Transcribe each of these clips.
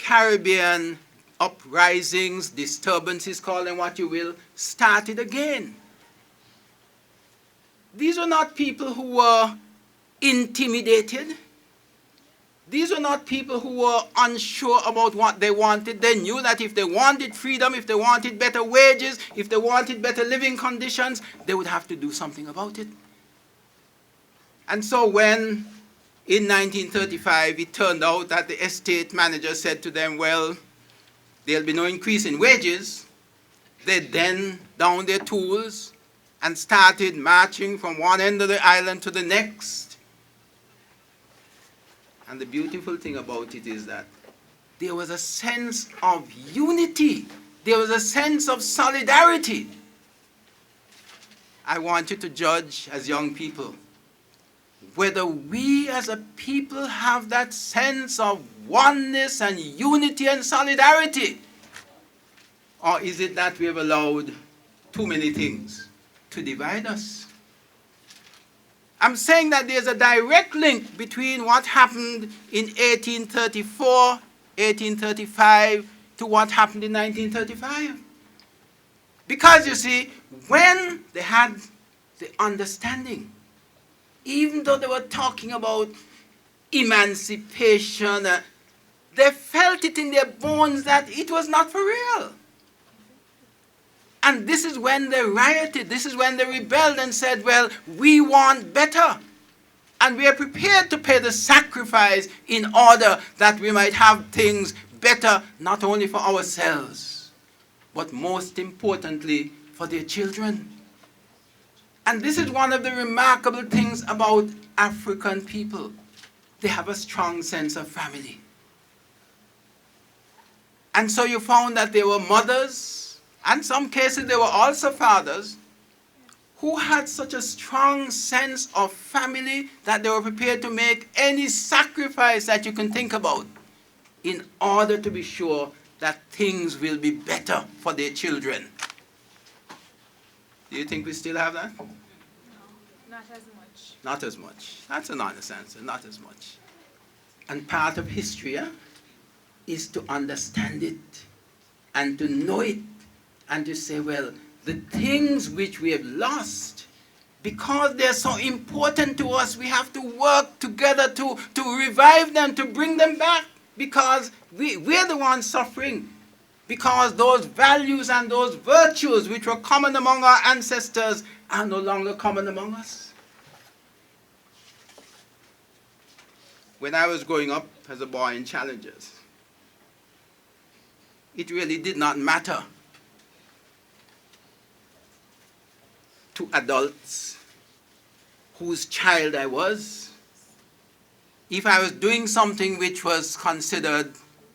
Caribbean uprisings, disturbances, call them what you will, started again. These were not people who were intimidated. These were not people who were unsure about what they wanted. They knew that if they wanted freedom, if they wanted better wages, if they wanted better living conditions, they would have to do something about it. And so when, in 1935, it turned out that the estate manager said to them, well, there'll be no increase in wages, they then downed their tools and started marching from one end of the island to the next. And the beautiful thing about it is that there was a sense of unity. There was a sense of solidarity. I want you to judge as young people whether we as a people have that sense of oneness and unity and solidarity, or is it that we have allowed too many things to divide us? I'm saying that there's a direct link between what happened in 1834, 1835 to what happened in 1935. Because you see, when they had the understanding, even though they were talking about emancipation, they felt it in their bones that it was not for real. And this is when they rioted. This is when they rebelled and said, well, we want better. And we are prepared to pay the sacrifice in order that we might have things better, not only for ourselves, but most importantly, for their children. And this is one of the remarkable things about African people. They have a strong sense of family. And so you found that there were mothers, and in some cases there were also fathers, who had such a strong sense of family that they were prepared to make any sacrifice that you can think about in order to be sure that things will be better for their children. Do you think we still have that? No, not as much. Not as much. That's an honest answer, not as much. And part of history is to understand it and to know it and to say, well, the things which we have lost, because they're so important to us, we have to work together to revive them, to bring them back, because we're the ones suffering. Because those values and those virtues which were common among our ancestors are no longer common among us. When I was growing up as a boy in Challengers, it really did not matter to adults whose child I was. If I was doing something which was considered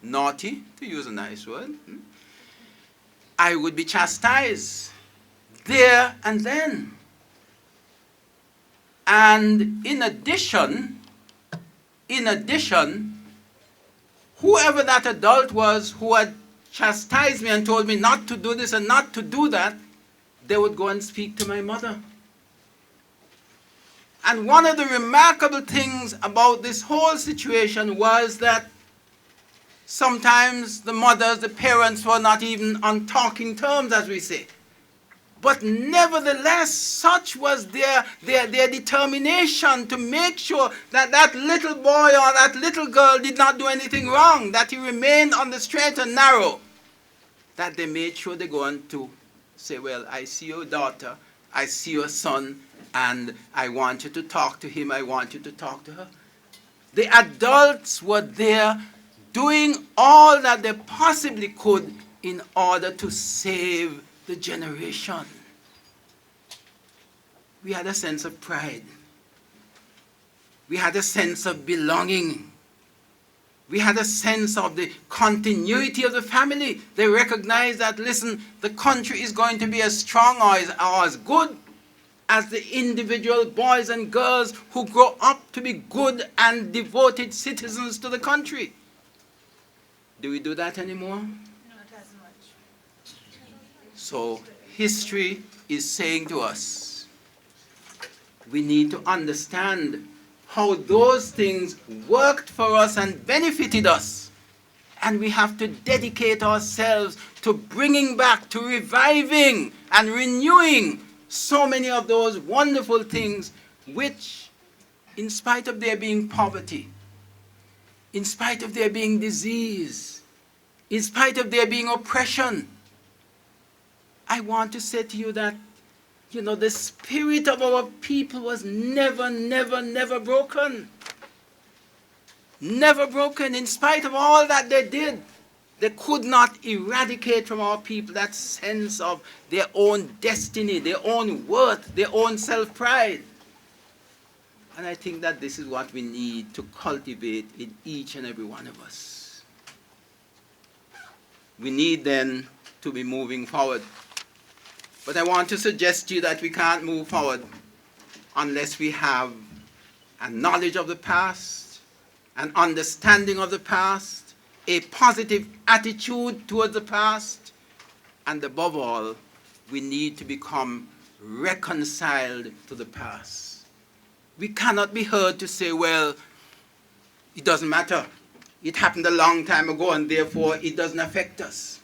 naughty, to use a nice word, I would be chastised there and then. And in addition, whoever that adult was who had chastised me and told me not to do this and not to do that, they would go and speak to my mother. And one of the remarkable things about this whole situation was that sometimes the mothers, the parents were not even on talking terms, as we say. But nevertheless, such was their determination to make sure that that little boy or that little girl did not do anything wrong, that he remained on the straight and narrow, that they made sure they go on to say, well, I see your daughter, I see your son, and I want you to talk to him, I want you to talk to her. The adults were there doing all that they possibly could in order to save the generation. We had a sense of pride. We had a sense of belonging. We had a sense of the continuity of the family. They recognized that, listen, the country is going to be as strong or as good as the individual boys and girls who grow up to be good and devoted citizens to the country. Do we do that anymore? Not as much. So history is saying to us, we need to understand how those things worked for us and benefited us, And we have to dedicate ourselves to bringing back, to reviving and renewing so many of those wonderful things which, in spite of there being poverty, in spite of there being disease, in spite of there being oppression, I want to say to you that, the spirit of our people was never, never, never broken. Never broken. In spite of all that they did, they could not eradicate from our people that sense of their own destiny, their own worth, their own self-pride. And I think that this is what we need to cultivate in each and every one of us. We need then to be moving forward. But I want to suggest to you that we can't move forward unless we have a knowledge of the past, an understanding of the past, a positive attitude towards the past, and above all, we need to become reconciled to the past. We cannot be heard to say, well, it doesn't matter. It happened a long time ago and therefore it doesn't affect us.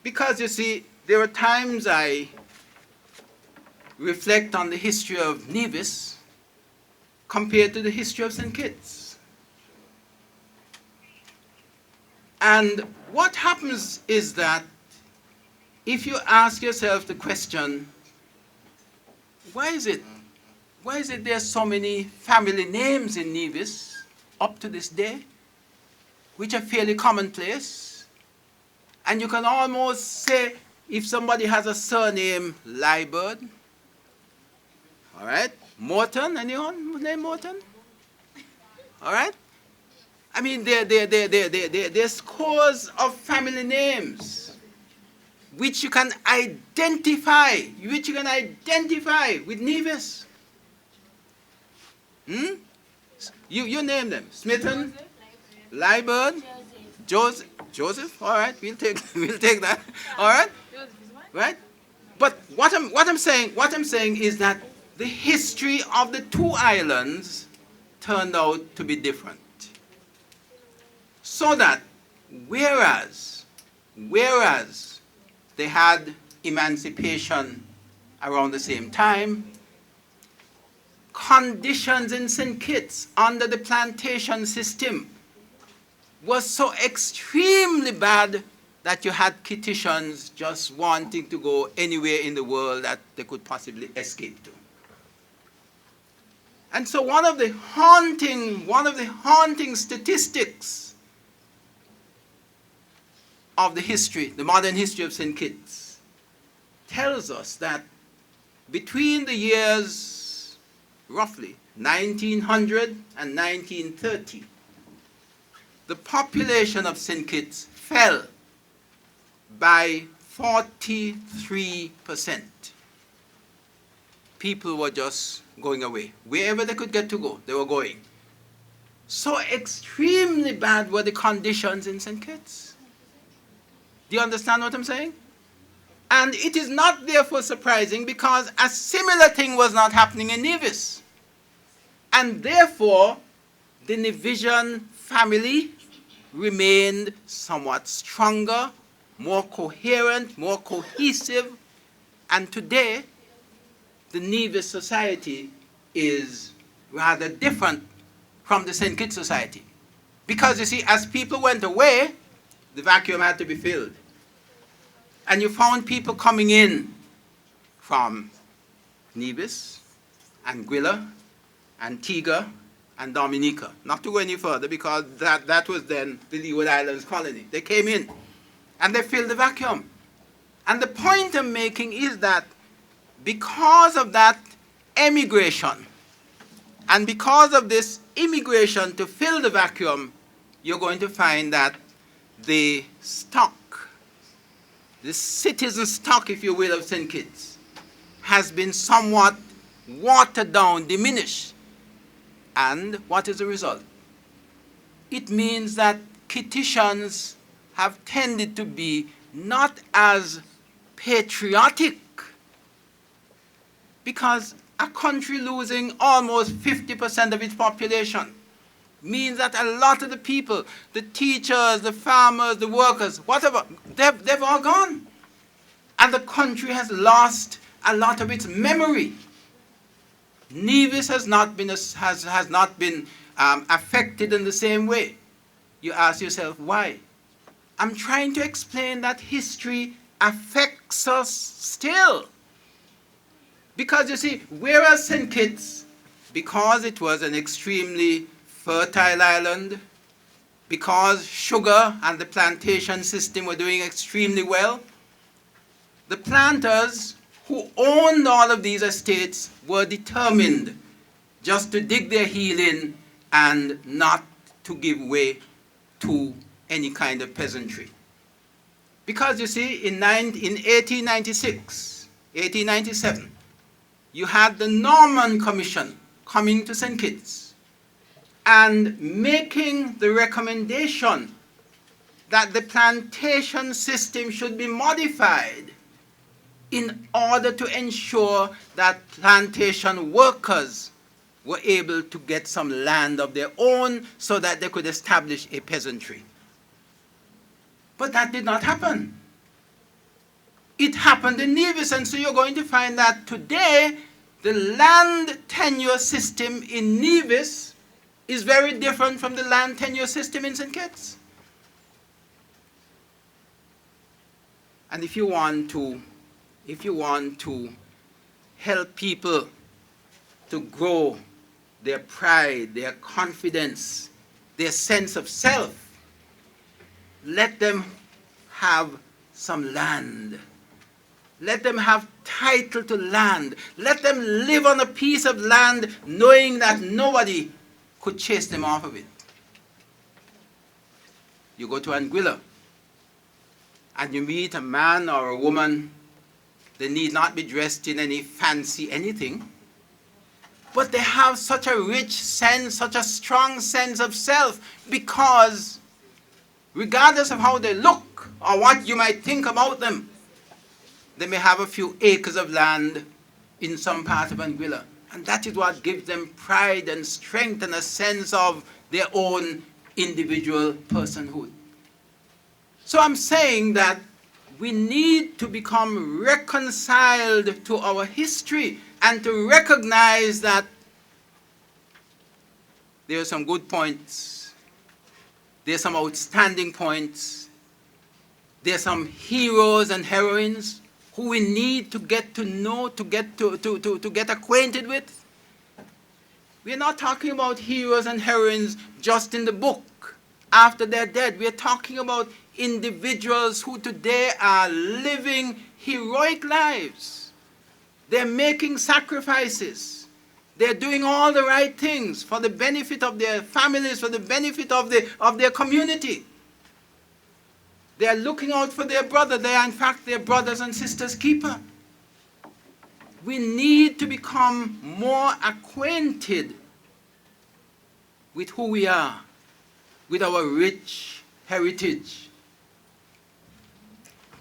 Because you see, there are times I reflect on the history of Nevis compared to the history of St. Kitts. And what happens is that if you ask yourself the question, why is it there's so many family names in Nevis up to this day, which are fairly commonplace? And you can almost say, if somebody has a surname Liebert, all right, Morton, anyone name Morton? All right? I mean, there's scores of family names which you can identify with Nevis. You name them. Smithon, Liebert, Joseph. All right, we'll take that. All right, right. But what I'm saying is that the history of the two islands turned out to be different. So that whereas they had emancipation around the same time, conditions in St. Kitts under the plantation system was so extremely bad that you had Kittitians just wanting to go anywhere in the world that they could possibly escape to. And so one of the haunting statistics of the modern history of St. Kitts, tells us that between the years roughly 1900 and 1930, the population of St. Kitts fell by 43%. People were just going away. Wherever they could get to go, they were going. So extremely bad were the conditions in St. Kitts. Do you understand what I'm saying? And it is not therefore surprising because a similar thing was not happening in Nevis. And therefore, the Nevisian family remained somewhat stronger, more coherent, more cohesive. And today, the Nevis society is rather different from the St. Kitts society. Because you see, as people went away, the vacuum had to be filled. And you found people coming in from Nevis, Anguilla, Antigua, and Dominica. Not to go any further because that was then the Leeward Islands colony. They came in and they filled the vacuum. And the point I'm making is that because of that emigration and because of this immigration to fill the vacuum, you're going to find that the stock, the citizen stock, if you will, of St. Kitts has been somewhat watered down, diminished. And what is the result? It means that Kittitians have tended to be not as patriotic, because a country losing almost 50% of its population, means that a lot of the people, the teachers, the farmers, the workers, whatever, they've all gone. And the country has lost a lot of its memory. Nevis has not been, affected in the same way. You ask yourself, why? I'm trying to explain that history affects us still. Because you see, whereas St. Kitts, because it was an extremely fertile island, because sugar and the plantation system were doing extremely well, the planters who owned all of these estates were determined just to dig their heel in and not to give way to any kind of peasantry. Because you see, in 1896, 1897, you had the Norman Commission coming to St. Kitts and making the recommendation that the plantation system should be modified in order to ensure that plantation workers were able to get some land of their own so that they could establish a peasantry. But that did not happen. It happened in Nevis, and so you're going to find that today the land tenure system in Nevis is very different from the land tenure system in St. Kitts. And if you want to help people to grow their pride, their confidence, their sense of self, let them have some land. Let them have title to land. Let them live on a piece of land knowing that nobody could chase them off of it. You go to Anguilla and you meet a man or a woman. They need not be dressed in any fancy anything, but they have such a rich sense, such a strong sense of self, because regardless of how they look or what you might think about them, they may have a few acres of land in some part of Anguilla. And that is what gives them pride and strength and a sense of their own individual personhood. So I'm saying that we need to become reconciled to our history and to recognize that there are some good points, there are some outstanding points, there are some heroes and heroines who we need to get to know, to get acquainted with. We're not talking about heroes and heroines just in the book after they're dead. We're talking about individuals who today are living heroic lives. They're making sacrifices. They're doing all the right things for the benefit of their families, for the benefit of their community. They are looking out for their brother. They are, in fact, their brothers and sisters' keeper. We need to become more acquainted with who we are, with our rich heritage.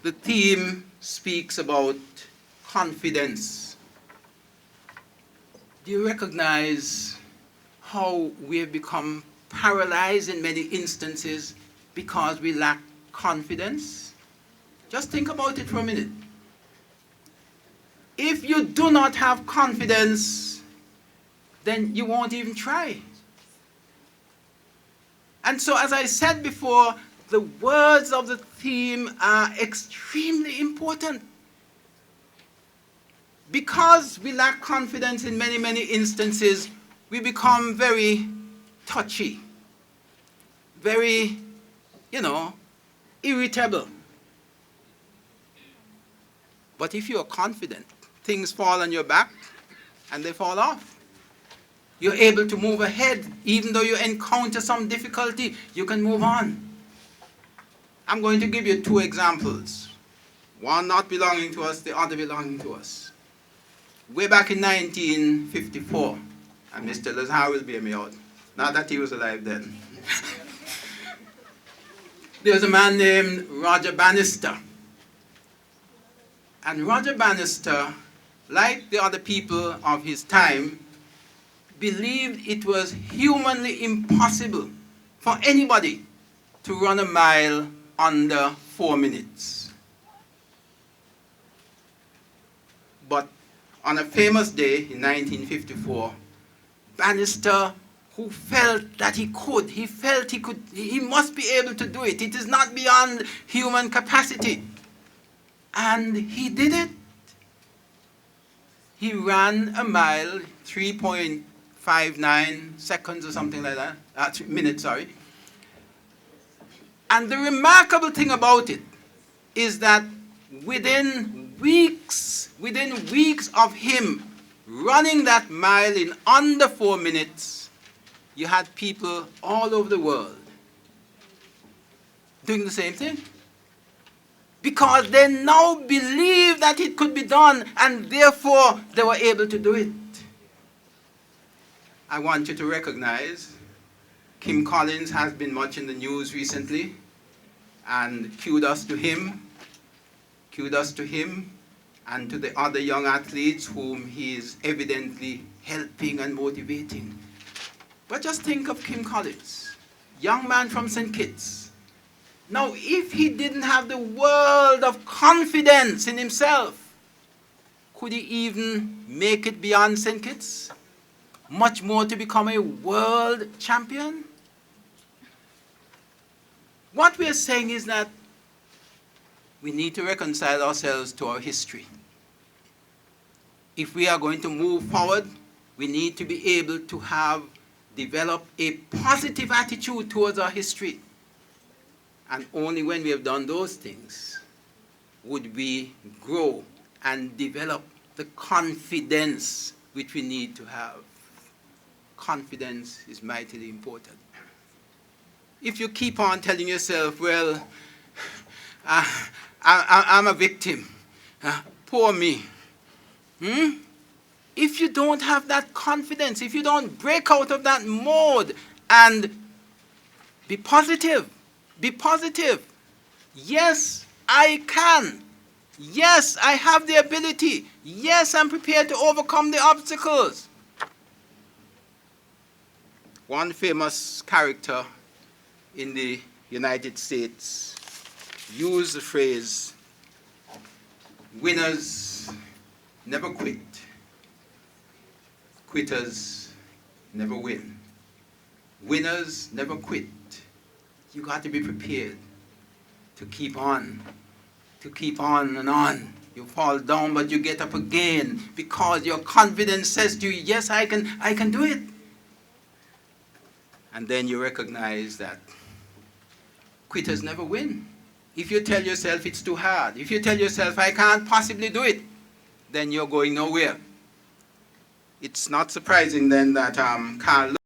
The theme speaks about confidence. Do you recognize how we have become paralyzed in many instances because we lack confidence? Just think about it for a minute. If you do not have confidence, then you won't even try. And so, as I said before, the words of the theme are extremely important. Because we lack confidence in many, many instances, we become very touchy, very, irritable. But if you are confident, things fall on your back and they fall off. You're able to move ahead. Even though you encounter some difficulty, you can move on. I'm going to give you two examples. One not belonging to us, the other belonging to us. Way back in 1954, and Mr. Lazar will bear me out. Not that he was alive then. There was a man named Roger Bannister. And Roger Bannister, like the other people of his time, believed it was humanly impossible for anybody to run a mile under 4 minutes. But on a famous day in 1954, Bannister, who felt that he could, he must be able to do it. It is not beyond human capacity. And he did it. He ran a mile, 3.59 seconds or something like that, minutes, sorry. And the remarkable thing about it is that within weeks of him running that mile in under 4 minutes, you had people all over the world doing the same thing. Because they now believed that it could be done, and therefore they were able to do it. I want you to recognize Kim Collins has been much in the news recently, and kudos to him. Kudos to him and to the other young athletes whom he is evidently helping and motivating. But just think of Kim Collins, young man from St. Kitts. Now, if he didn't have the world of confidence in himself, could he even make it beyond St. Kitts? Much more to become a world champion? What we are saying is that we need to reconcile ourselves to our history. If we are going to move forward, we need to be able to develop a positive attitude towards our history. And only when we have done those things would we grow and develop the confidence which we need to have. Confidence is mightily important. If you keep on telling yourself, well, I'm a victim, poor me. If you don't have that confidence, if you don't break out of that mode and be positive, be positive. Yes, I can. Yes, I have the ability. Yes, I'm prepared to overcome the obstacles. One famous character in the United States used the phrase, winners never quit, quitters never win. Winners never quit. You got to be prepared to keep on and on. You fall down, but you get up again because your confidence says to you, yes, I can do it. And then you recognize that quitters never win. If you tell yourself it's too hard, if you tell yourself I can't possibly do it, then you're going nowhere. It's not surprising then that Carl